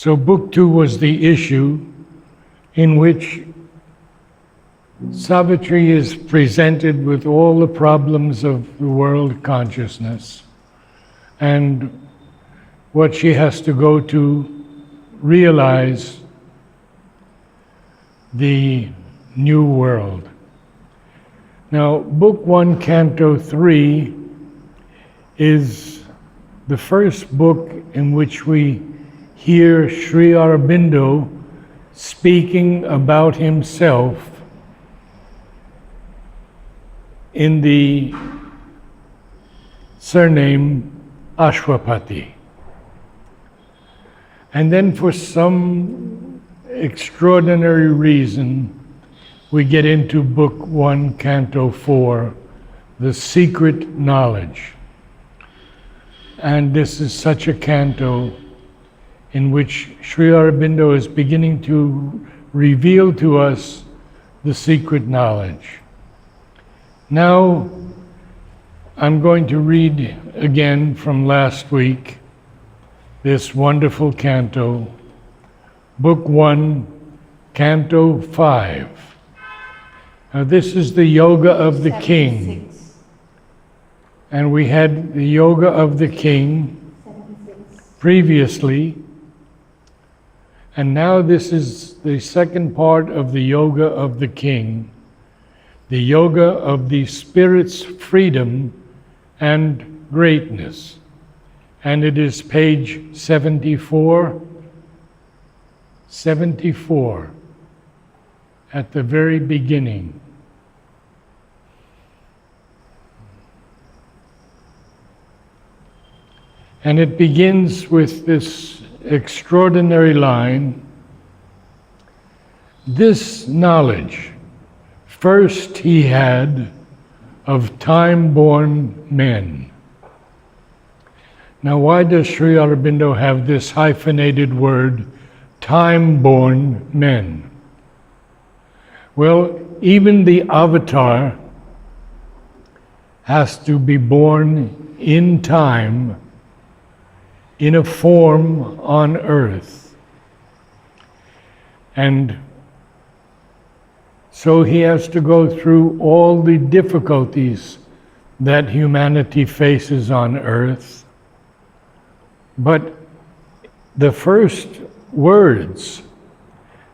So Book 2 was the issue in which Savitri is presented with all the problems of the world consciousness and what she has to go to realize the new world. Now, Book 1, Canto 3 is the first book in which we hear Sri Aurobindo speaking about himself in the surname Ashwapati. And then for some extraordinary reason, we get into Book 1, Canto 4, The Secret Knowledge. And this is such a canto in which Sri Aurobindo is beginning to reveal to us the secret knowledge. Now, I'm going to read again from last week this wonderful canto, Book 1, Canto 5. Now, this is the Yoga of the King. And we had the Yoga of the King previously. And now this is the second part of the Yoga of the King, the Yoga of the Spirit's freedom and greatness. And it is page 74 at the very beginning. And it begins with this extraordinary line, "This knowledge first he had of time-born men." Now, why does Sri Aurobindo have this hyphenated word, time-born men? Well, even the avatar has to be born in time, in a form on earth. And so he has to go through all the difficulties that humanity faces on earth. But the first words,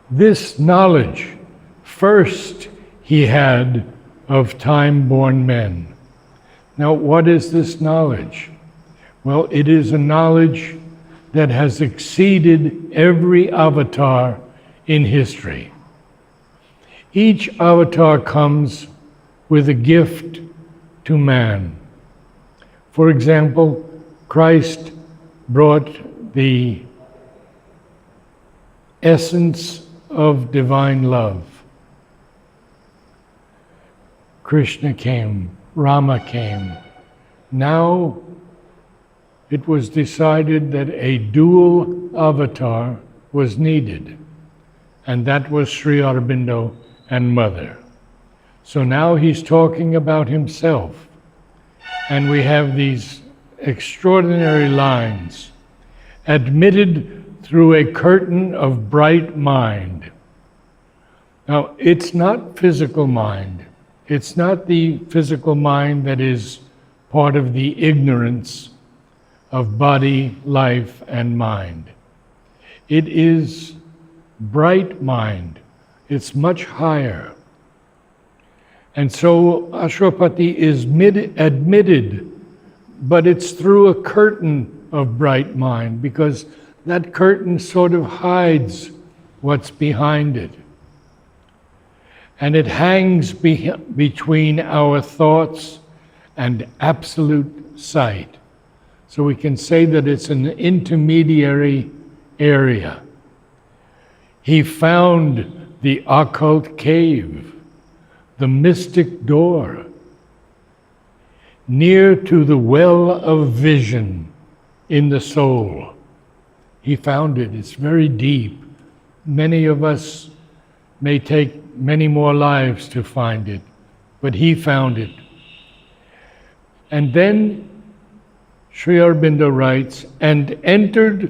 "This knowledge first he had of time-born men." Now, what is this knowledge? Well, it is a knowledge that has exceeded every avatar in history. Each avatar comes with a gift to man. For example, Christ brought the essence of divine love. Krishna came, Rama came. Now it was decided that a dual avatar was needed, and that was Sri Aurobindo and Mother. So now he's talking about himself, and we have these extraordinary lines, "Admitted through a curtain of bright mind." Now, it's not physical mind. It's not the physical mind that is part of the ignorance of body, life, and mind. It is bright mind. It's much higher. And so Ashwapati is admitted, but it's through a curtain of bright mind, because that curtain sort of hides what's behind it. And it hangs between our thoughts and absolute sight. So we can say that it's an intermediary area. He found the occult cave, the mystic door, near to the well of vision in the soul. He found it. It's very deep. Many of us may take many more lives to find it, but he found it. And then Sri Aurobindo writes, "and entered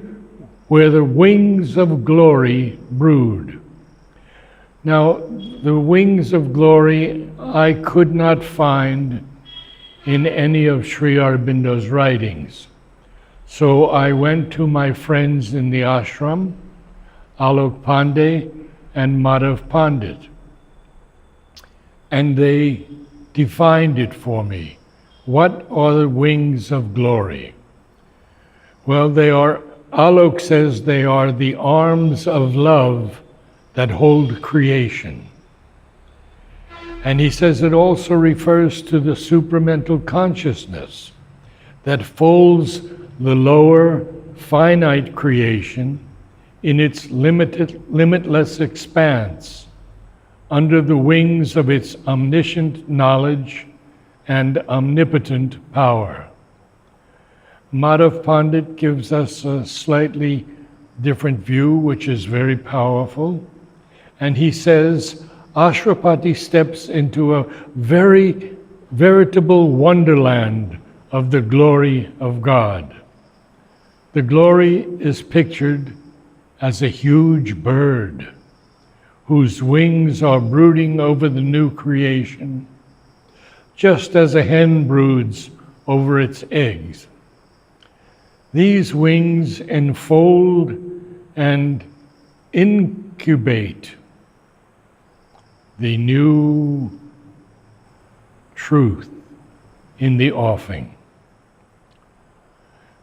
where the wings of glory brood. Now, the wings of glory I could not find in any of Sri Aurobindo's writings. So I went to my friends in the ashram, Alok Pandey and Madhav Pandit, and they defined it for me. What are the wings of glory? Well, Alok says they are the arms of love that hold creation. And he says it also refers to the supramental consciousness that folds the lower finite creation in its limitless expanse under the wings of its omniscient knowledge and omnipotent power. Madhav Pandit gives us a slightly different view, which is very powerful. And he says, Ashrapati steps into a very veritable wonderland of the glory of God. The glory is pictured as a huge bird whose wings are brooding over the new creation, just as a hen broods over its eggs. These wings enfold and incubate the new truth in the offing.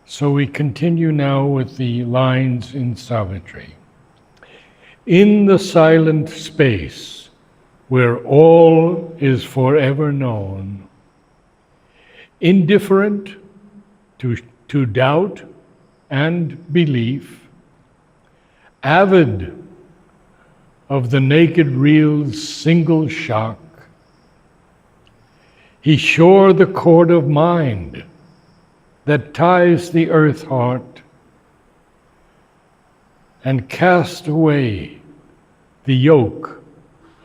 So we continue now with the lines in Savitri. In the silent space where all is forever known, indifferent to doubt and belief, avid of the naked real's single shock, he shore the cord of mind that ties the earth heart and cast away the yoke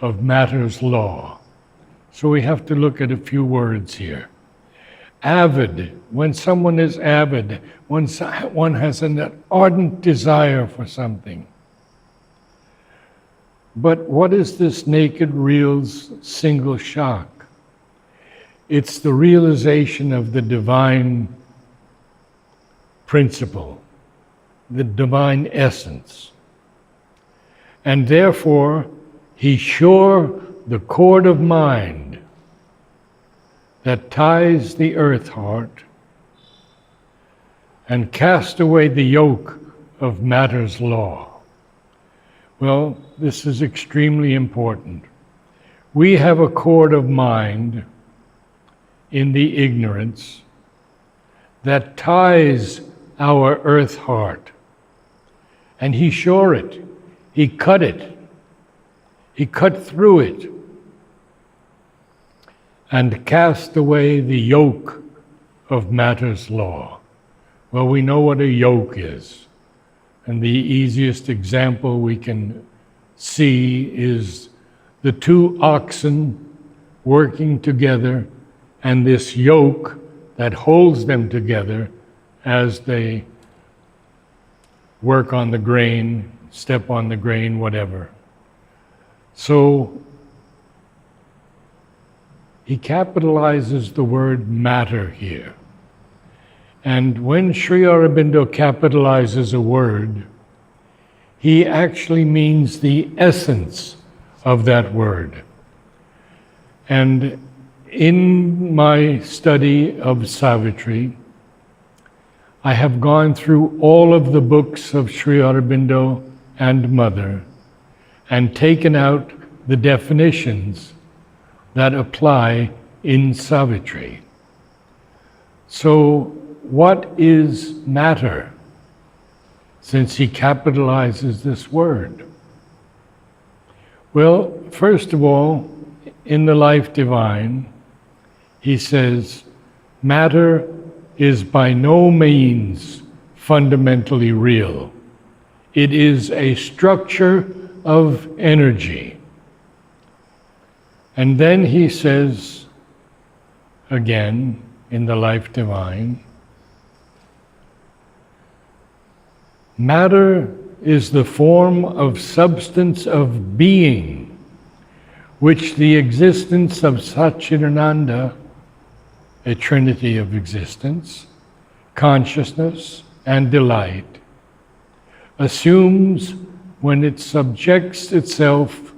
of matter's law. So we have to look at a few words here. Avid, when someone is avid, when one has an ardent desire for something. But what is this naked real's single shock? It's the realization of the divine principle, the divine essence. And therefore, he shore the cord of mind that ties the earth heart and cast away the yoke of matter's law. Well, this is extremely important. We have a cord of mind in the ignorance that ties our earth heart. And he shore it. He cut it. He cut through it and cast away the yoke of matter's law. Well, we know what a yoke is. And the easiest example we can see is the two oxen working together and this yoke that holds them together as they work on the grain, step on the grain, whatever. So he capitalizes the word matter here. And when Sri Aurobindo capitalizes a word, he actually means the essence of that word. And in my study of Savitri, I have gone through all of the books of Sri Aurobindo and Mother and taken out the definitions that apply in Savitri. So, what is matter, since he capitalizes this word? Well, first of all, in the Life Divine, he says, matter is by no means fundamentally real. It is a structure of energy. And then he says, again, in the Life Divine, Matter is the form of substance of being, which the existence of Satchidananda, a trinity of existence, consciousness, and delight, assumes when it subjects itself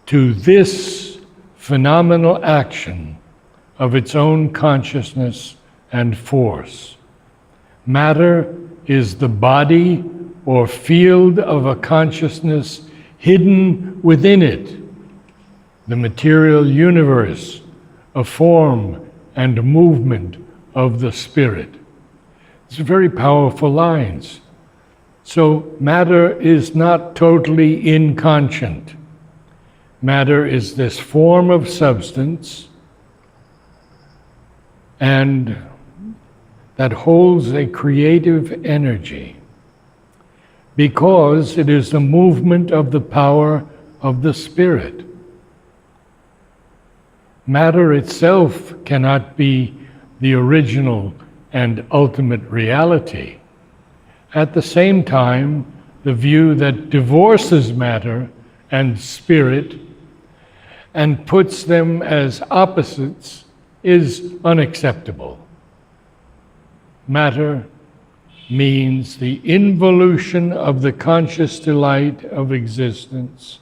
to this phenomenal action of its own consciousness and force. Matter is the body or field of a consciousness hidden within it, the material universe, a form and movement of the spirit. It's very powerful lines. So matter is not totally inconscient. Matter is this form of substance and that holds a creative energy because it is the movement of the power of the spirit. Matter itself cannot be the original and ultimate reality. At the same time, the view that divorces matter and spirit and puts them as opposites is unacceptable. Matter means the involution of the conscious delight of existence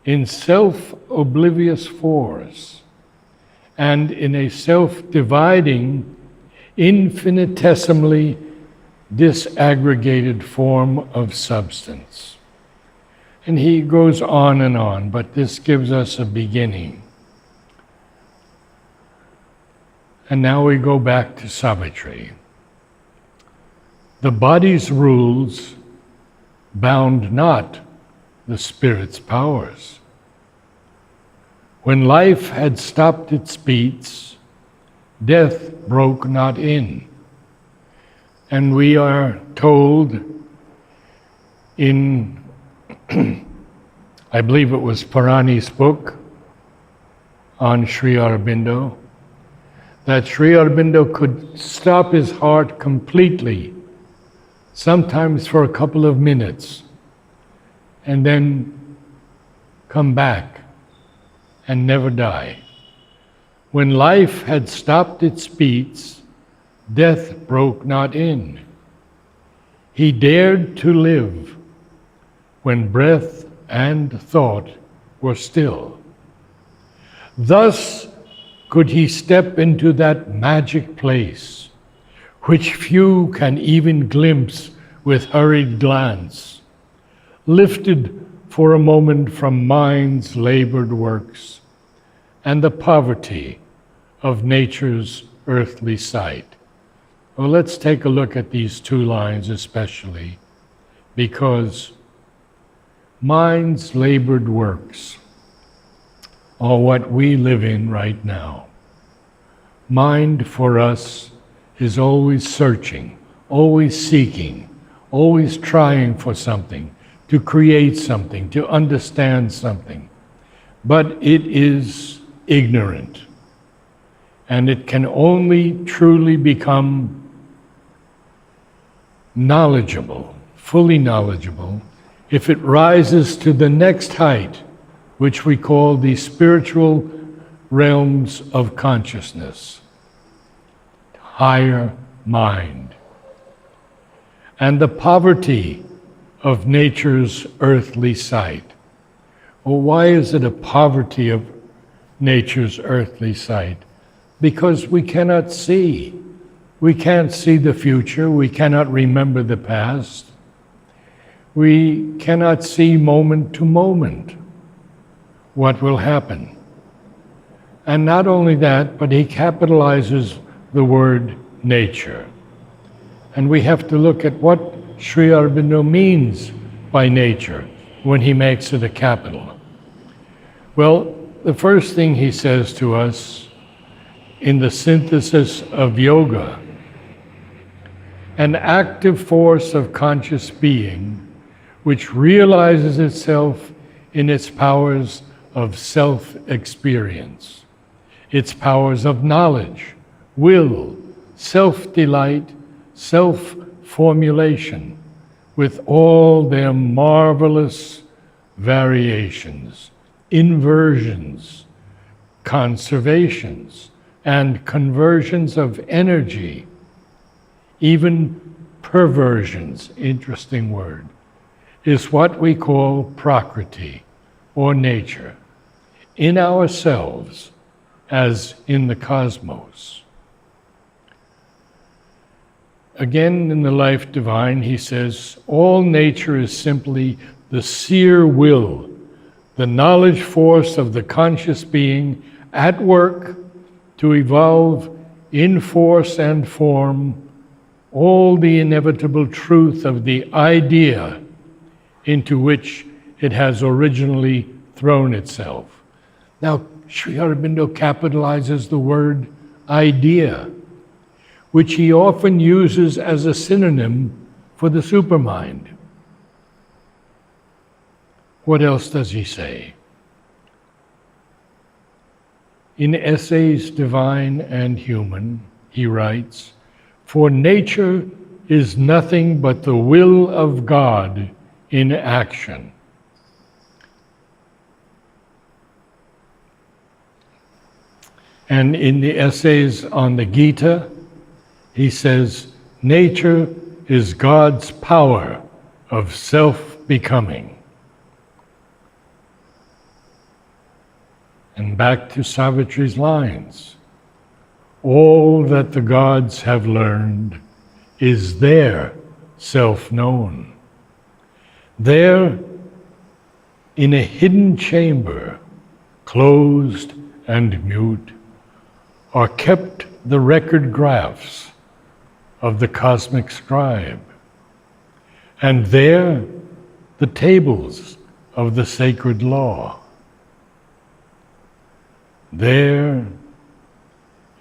in self-oblivious force and in a self-dividing, infinitesimally disaggregated form of substance. And he goes on, but this gives us a beginning. And now we go back to Savitri. The body's rules bound not the spirit's powers. When life had stopped its beats, death broke not in. And we are told in, I believe it was Parani's book on Sri Aurobindo, that Sri Aurobindo could stop his heart completely, sometimes for a couple of minutes, and then come back and never die. When life had stopped its beats, death broke not in. He dared to live when breath and thought were still. Thus could he step into that magic place, which few can even glimpse with hurried glance, lifted for a moment from mind's labored works and the poverty of nature's earthly sight. Well, let's take a look at these two lines especially, because mind's labored works are what we live in right now. Mind for us is always searching, always seeking, always trying for something, to create something, to understand something. But it is ignorant, and it can only truly become knowledgeable, fully knowledgeable, if it rises to the next height, which we call the spiritual realms of consciousness, higher mind. And the poverty of nature's earthly sight. Well, why is it a poverty of nature's earthly sight? Because we cannot see. We can't see the future. We cannot remember the past. We cannot see moment to moment what will happen. And not only that, but he capitalizes the word nature. And we have to look at what Sri Aurobindo means by nature when he makes it a capital. Well, the first thing he says to us in the synthesis of yoga, an active force of conscious being which realizes itself in its powers of self-experience, its powers of knowledge, will, self-delight, self-formulation, with all their marvelous variations, inversions, conservations, and conversions of energy, even perversions, interesting word, is what we call Prakriti, or nature, in ourselves as in the cosmos. Again, in the Life Divine, he says, all nature is simply the seer will, the knowledge force of the conscious being at work to evolve in force and form all the inevitable truth of the idea into which it has originally thrown itself. Now, Sri Aurobindo capitalizes the word idea, which he often uses as a synonym for the supermind. What else does he say? In Essays Divine and Human, he writes, "For nature is nothing but the will of God in action." And in the Essays on the Gita, he says, nature is God's power of self-becoming. And back to Savitri's lines, all that the gods have learned is their self-known. There, in a hidden chamber, closed and mute, are kept the record graphs of the cosmic scribe. And there, the tables of the sacred law. There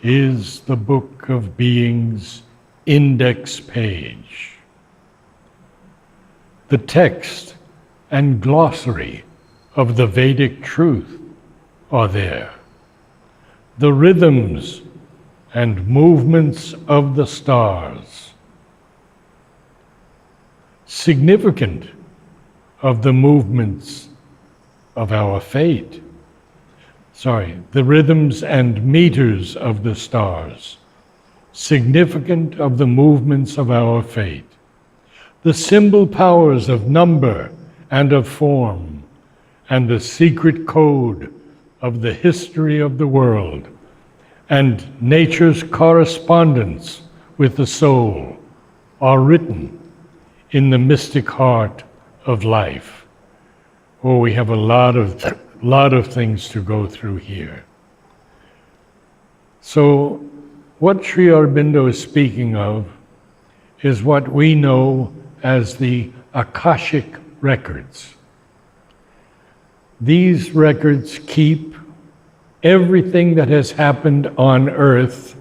is the book of being's index page. The text and glossary of the Vedic truth are there. The rhythms and movements of the stars. Significant of the movements of our fate. The rhythms and meters of the stars, significant of the movements of our fate. The symbol powers of number and of form, and the secret code of the history of the world, and nature's correspondence with the soul are written in the mystic heart of life. Oh, we have a lot of things to go through here. So what Sri Aurobindo is speaking of is what we know as the Akashic records. These records keep everything that has happened on earth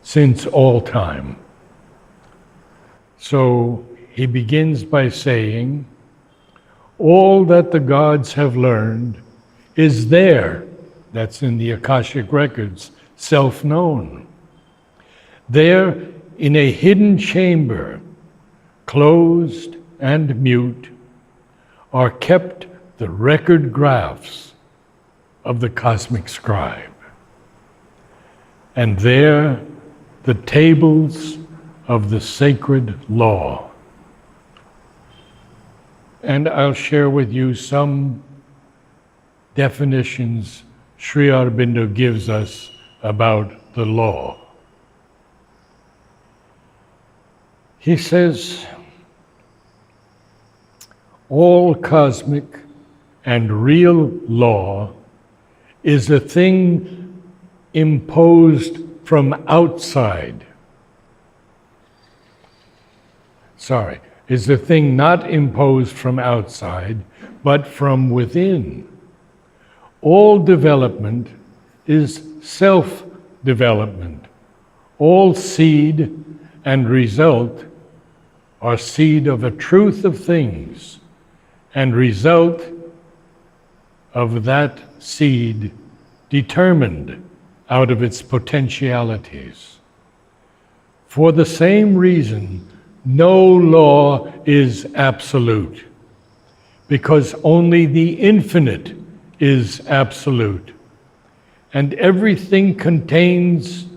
since all time. So he begins by saying, all that the gods have learned is there, that's in the Akashic records, self-known. There, in a hidden chamber, closed and mute, are kept the record graphs of the cosmic scribe. And there, the tables of the sacred law. And I'll share with you some definitions Sri Aurobindo gives us about the law. He says, all cosmic and real law is a thing imposed from outside. Is a thing not imposed from outside, but from within. All development is self-development. All seed and result are seed of a truth of things, and result of that seed determined out of its potentialities. For the same reason, No law is absolute, because only the infinite is absolute. And everything contains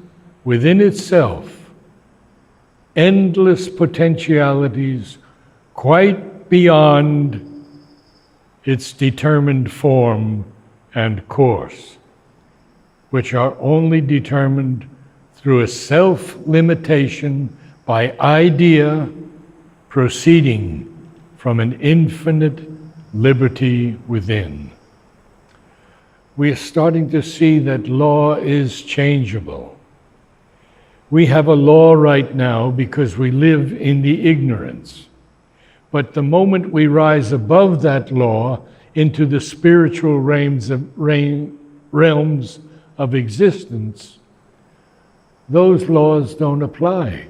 within itself endless potentialities quite beyond its determined form and course, which are only determined through a self-limitation by idea proceeding from an infinite liberty within. We are starting to see that law is changeable. We have a law right now because we live in the ignorance. But the moment we rise above that law into the spiritual realms of existence, those laws don't apply.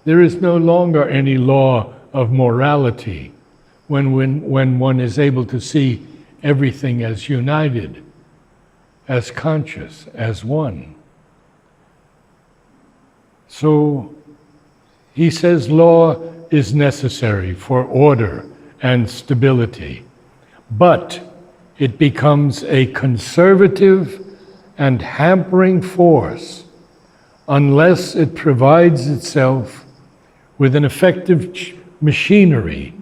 There is no longer any law of morality when one is able to see everything as united, as conscious, as one. So he says law is necessary for order and stability, but it becomes a conservative and hampering force unless it provides itself with an effective machinery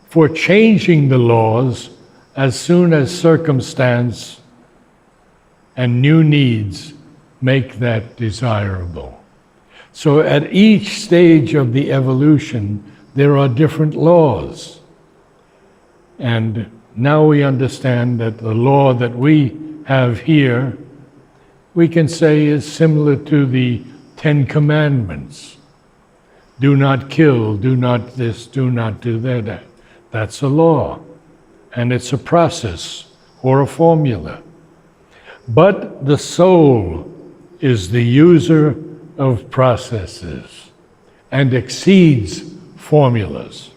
for changing the laws as soon as circumstance and new needs make that desirable. So at each stage of the evolution, there are different laws. And now we understand that the law that we have here, we can say is similar to the 10 Commandments. Do not kill, do not this, do not do that. That's a law, and it's a process or a formula. But the soul is the user of processes and exceeds formulas.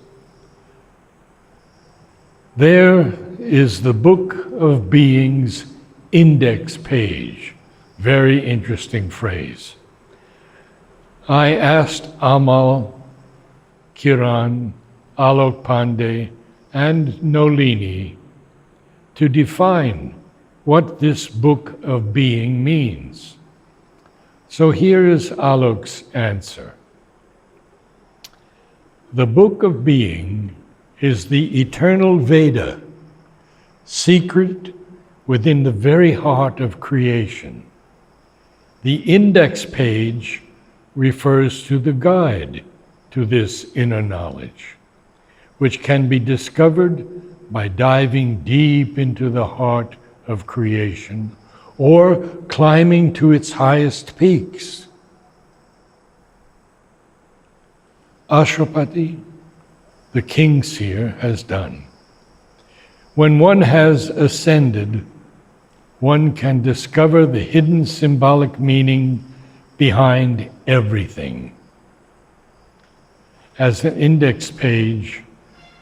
There is the Book of Being's index page. Very interesting phrase. I asked Amal, Kiran, Alok Pandey, and Nolini to define what this Book of Being means. So here is Alok's answer. The Book of Being is the eternal Veda, secret within the very heart of creation. The index page refers to the guide to this inner knowledge, which can be discovered by diving deep into the heart of creation or climbing to its highest peaks. Ashwapati, the king seer, has done. When one has ascended, one can discover the hidden symbolic meaning behind everything, as the index page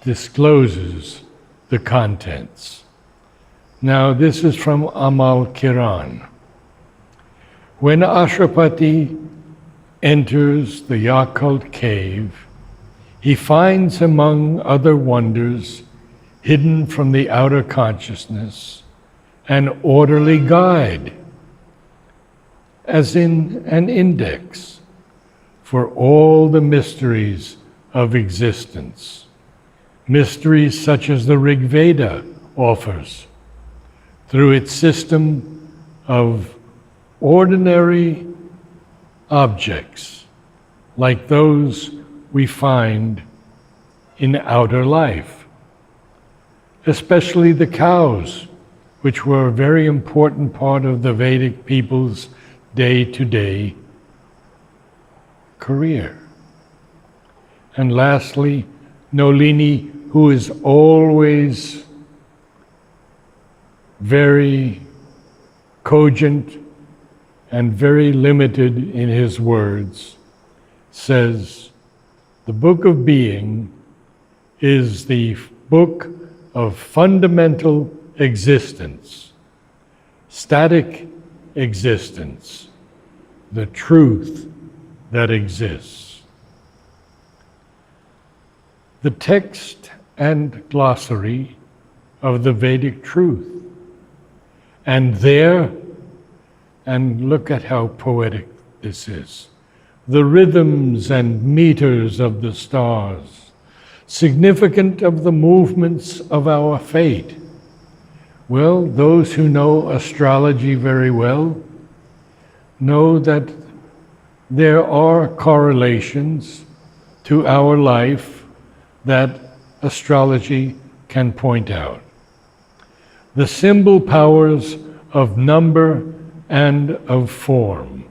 discloses the contents. Now, this is from Amal Kiran. When Ashwapati enters the Yakult cave, he finds among other wonders hidden from the outer consciousness an orderly guide, as in an index, for all the mysteries of existence. Mysteries such as the Rig Veda offers, through its system of ordinary objects, like those we find in outer life, especially the cows, which were a very important part of the Vedic people's day-to-day career. And lastly, Nolini, who is always very cogent and very limited in his words, says, the Book of Being is the book of fundamental existence, static existence, the truth that exists. the text and glossary of the Vedic truth. And there, and look at how poetic this is, the rhythms and meters of the stars, significant of the movements of our fate. Well, those who know astrology very well know that there are correlations to our life that astrology can point out. The symbol powers of number and of form.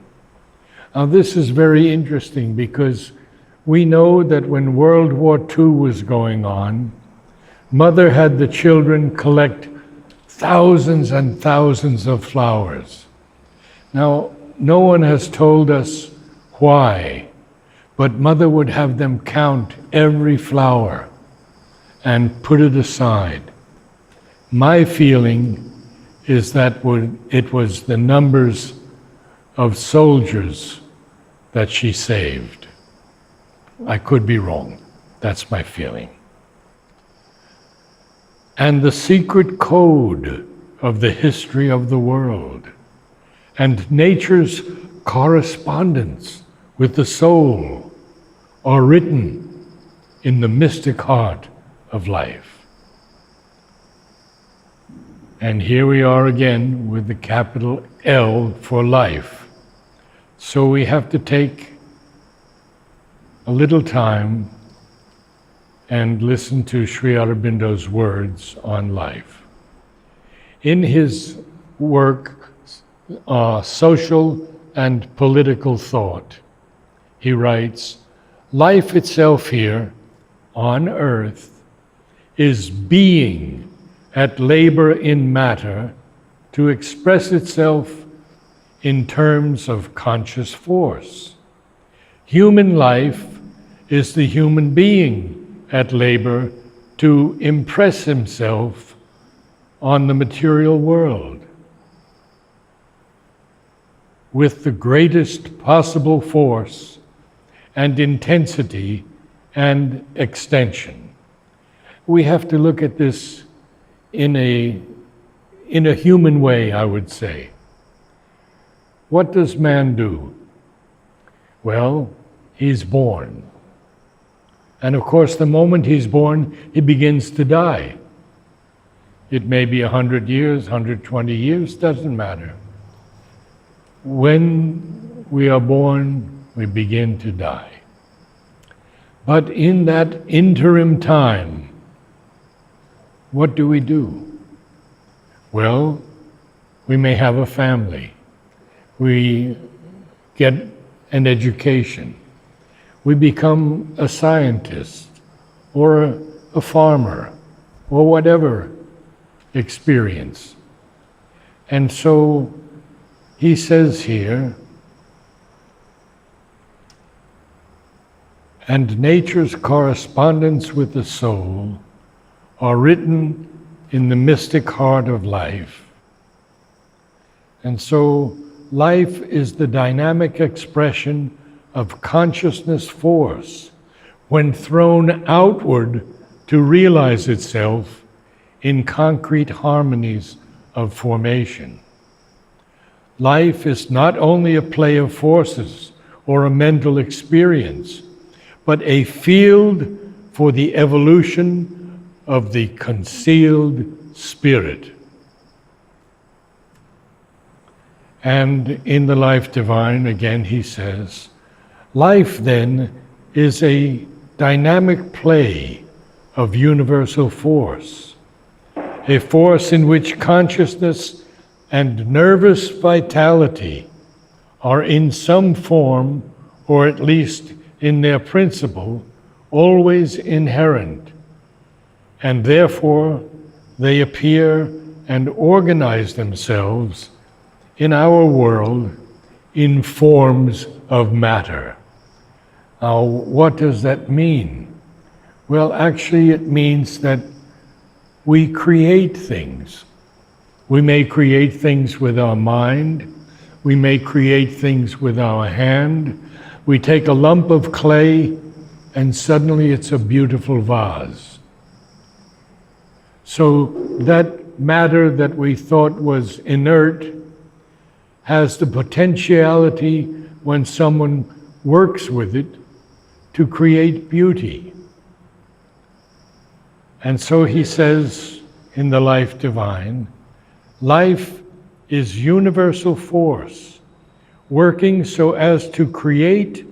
Now this is very interesting because we know that when World War II was going on, Mother had the children collect thousands and thousands of flowers. Now, no one has told us why, but Mother would have them count every flower and put it aside. My feeling is that it was the numbers of soldiers that she saved. I could be wrong. That's my feeling. And the secret code of the history of the world and nature's correspondence with the soul are written in the mystic heart of life. And here we are again with the capital L for life. So we have to take a little time and listen to Sri Aurobindo's words on life. In his work, Social and Political Thought, he writes, life itself here on earth is being at labor in matter to express itself in terms of conscious force. Human life is the human being at labor to impress himself on the material world with the greatest possible force and intensity and extension. We have to look at this in a human way, I would say. What does man do? Well, he's born. And of course, the moment he's born, he begins to die. It may be 100 years, 120 years, doesn't matter. When we are born, we begin to die. But in that interim time, what do? Well, we may have a family. We get an education. We become a scientist or a farmer or whatever experience. And so he says here, and nature's correspondence with the soul are written in the mystic heart of life. And so life is the dynamic expression of consciousness force when thrown outward to realize itself in concrete harmonies of formation. Life is not only a play of forces or a mental experience, but a field for the evolution of the concealed spirit. And in the Life Divine, again, he says, life then is a dynamic play of universal force, a force in which consciousness and nervous vitality are in some form, or at least in their principle, always inherent, and therefore they appear and organize themselves in our world in forms of matter. Now, what does that mean? Well, actually it means that we create things. We may create things with our mind. We may create things with our hand. We take a lump of clay and suddenly it's a beautiful vase. So that matter that we thought was inert has the potentiality, when someone works with it, to create beauty. And so he says in the Life Divine, life is universal force, working so as to create,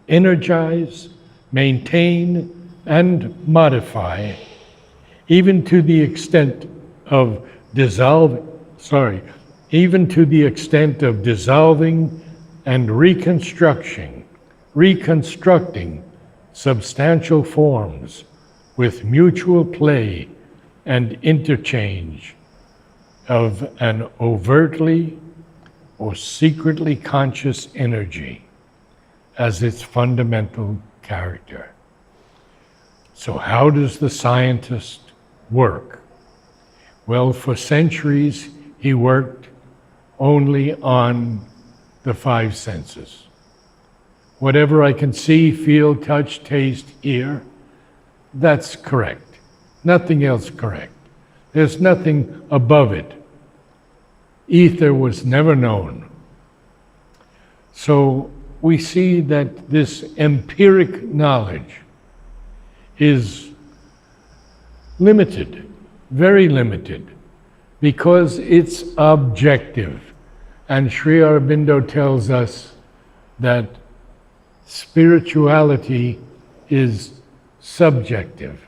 energize, maintain, and modify, even to the extent of dissolving and reconstructing substantial forms with mutual play and interchange of an overtly or secretly conscious energy as its fundamental character. So how does the scientist work? Well, for centuries he worked only on the five senses. Whatever I can see, feel, touch, taste, hear, that's correct. Nothing else correct. There's nothing above it. Ether was never known. So we see that this empiric knowledge is limited, very limited, because it's objective. And Sri Aurobindo tells us that spirituality is subjective.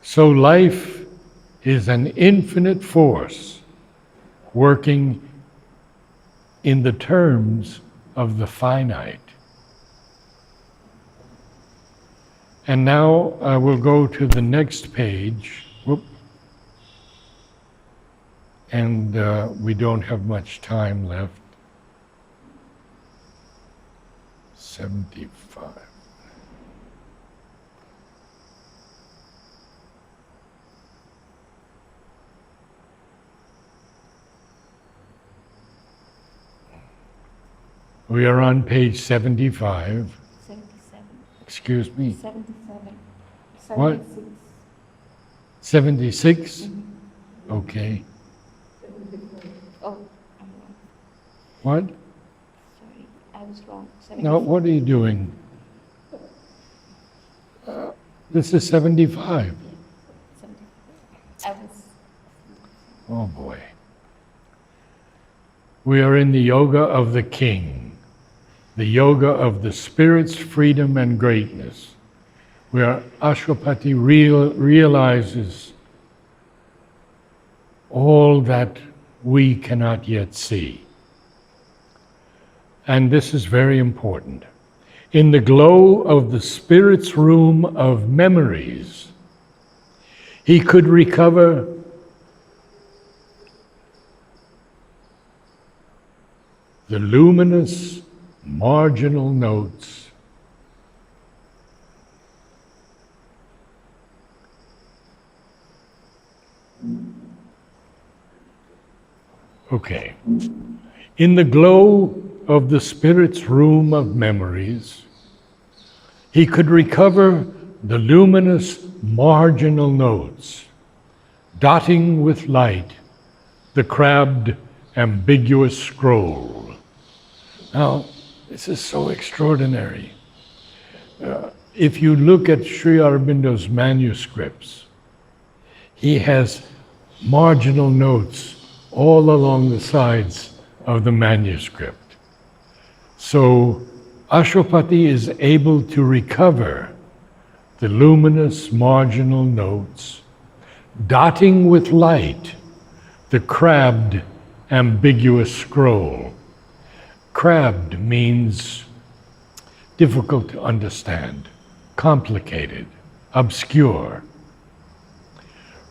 So life is an infinite force working in the terms of the finite. And now I will go to the next page. Whoop. And we don't have much time left. 75. We are on page 75. 77. Excuse me. 77. 76. What? 76? Mm-hmm. Okay. Oh, I'm wrong. What? Sorry, I was wrong. 76. No, what are you doing? This is 75. Yeah, 75. I was. Oh boy. We are in the yoga of the king, the yoga of the spirit's freedom and greatness, where Ashwapati realizes all that we cannot yet see. And this is very important. In the glow of the spirit's room of memories, he could recover the luminous marginal notes in the glow of the spirit's room of memories, he could recover the luminous marginal notes, dotting with light the crabbed ambiguous scroll. Now, this is so extraordinary. If you look at Sri Aurobindo's manuscripts, he has marginal notes all along the sides of the manuscript. So Ashwapati is able to recover the luminous marginal notes, dotting with light the crabbed ambiguous scroll. Crabbed means difficult to understand, complicated, obscure.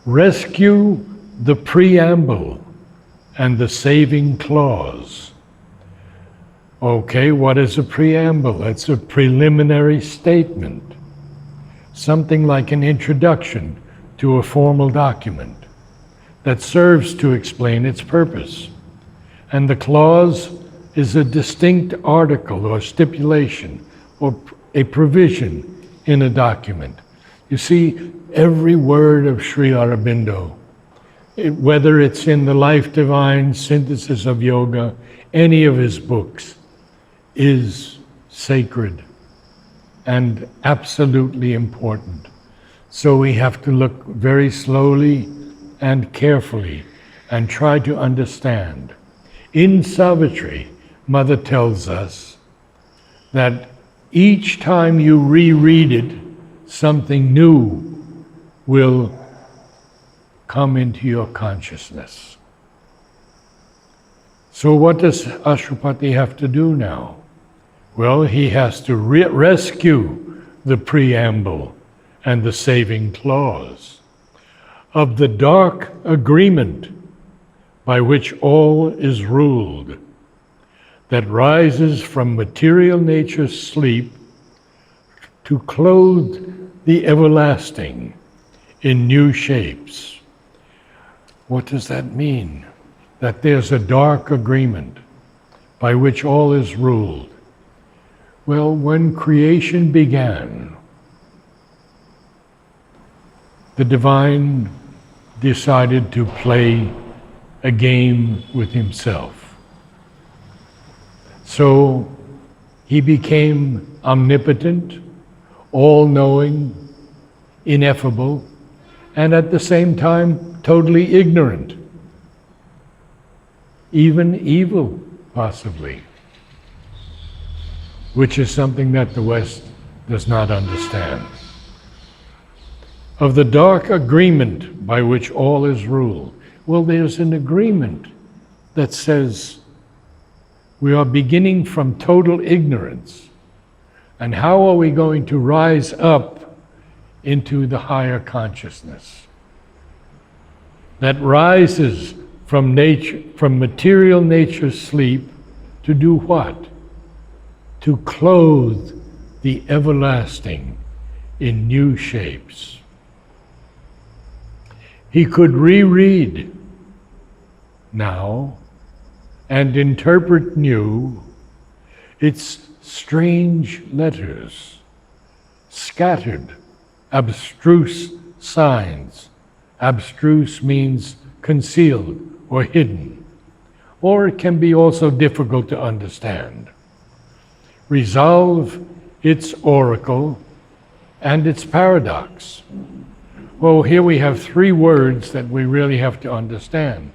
Rescue the preamble and the saving clause. Okay, what is a preamble? It's a preliminary statement. something like an introduction to a formal document that serves to explain its purpose. And the clause is a distinct article or stipulation or a provision in a document. You see, every word of Sri Aurobindo, whether it's in the Life Divine, Synthesis of Yoga, any of his books, is sacred and absolutely important. So we have to look very slowly and carefully and try to understand. In Savitri, Mother tells us that each time you reread it, something new will come into your consciousness. So what does Ashwapati have to do now? Well, he has to rescue the preamble and the saving clause of the dark agreement by which all is ruled, that rises from material nature's sleep to clothe the everlasting in new shapes. What does that mean? That there's a dark agreement by which all is ruled. Well, when creation began, the divine decided to play a game with himself. So he became omnipotent, all-knowing, ineffable, and at the same time totally ignorant, even evil, possibly, which is something that the West does not understand. Of the dark agreement by which all is ruled. Well, there's an agreement that says we are beginning from total ignorance. And how are we going to rise up into the higher consciousness that rises from nature, from material nature's sleep, to do what? To clothe the everlasting in new shapes. He could reread now and interpret new its strange letters, scattered, abstruse signs. Abstruse means concealed or hidden, or it can be also difficult to understand. Resolve its oracle and its paradox. Well, here we have three words that we really have to understand.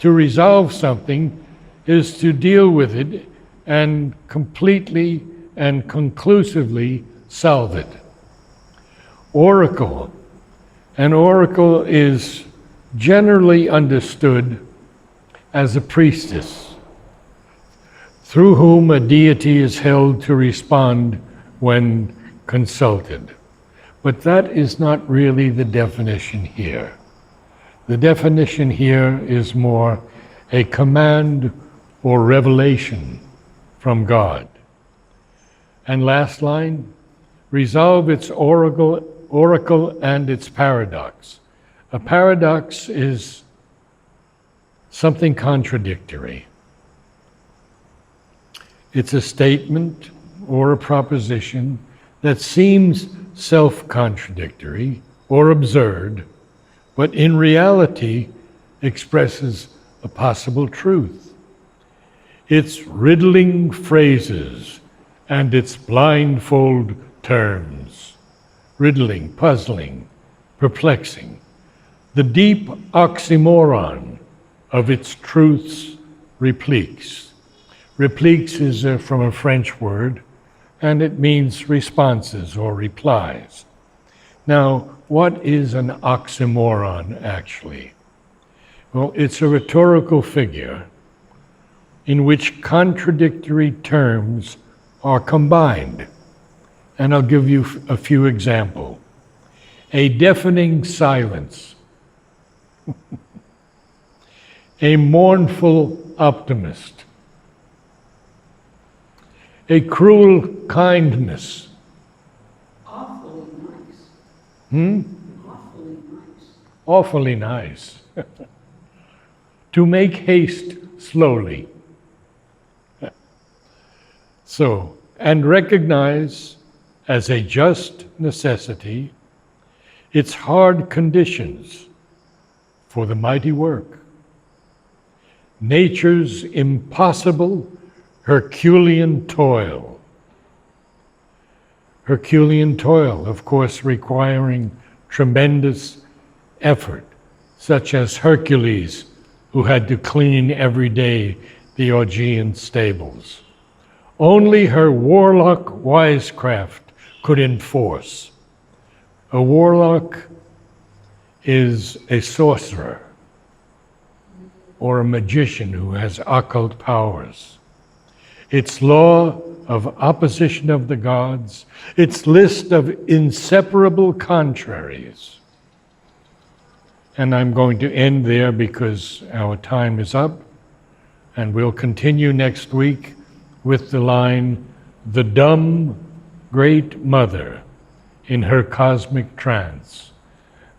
To resolve something is to deal with it and completely and conclusively solve it. Oracle. An oracle is generally understood as a priestess through whom a deity is held to respond when consulted. But that is not really the definition here. The definition here is more a command or revelation from God. And last line, resolve its oracle and its paradox. A paradox is something contradictory. It's a statement or a proposition that seems self-contradictory or absurd, but in reality expresses a possible truth. Its riddling phrases and its blindfold terms, riddling, puzzling, perplexing, the deep oxymoron of its truths repliques. Repliques is from a French word, and it means responses or replies. Now, what is an oxymoron actually? Well, it's a rhetorical figure in which contradictory terms are combined. And I'll give you a few examples. A deafening silence. A mournful optimist. A cruel kindness. Awfully nice. Hmm? Awfully nice. Awfully nice. To make haste slowly. So, and recognize as a just necessity its hard conditions for the mighty work. Nature's impossible Herculean toil. Herculean toil, of course, requiring tremendous effort, such as Hercules, who had to clean every day the Augean stables. Only her warlock wisecraft could enforce. A warlock is a sorcerer or a magician who has occult powers. Its law of opposition of the gods, its list of inseparable contraries. And I'm going to end there because our time is up, and we'll continue next week with the line, the dumb great mother in her cosmic trance.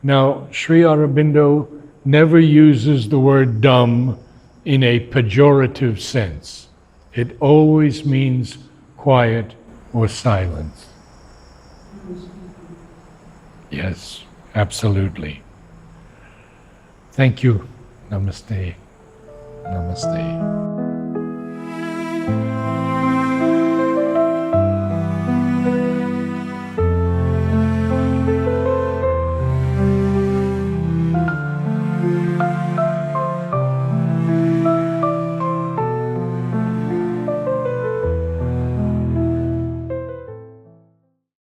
Now, Sri Aurobindo never uses the word dumb in a pejorative sense. It always means quiet or silence. Yes, absolutely. Thank you. Namaste. Namaste.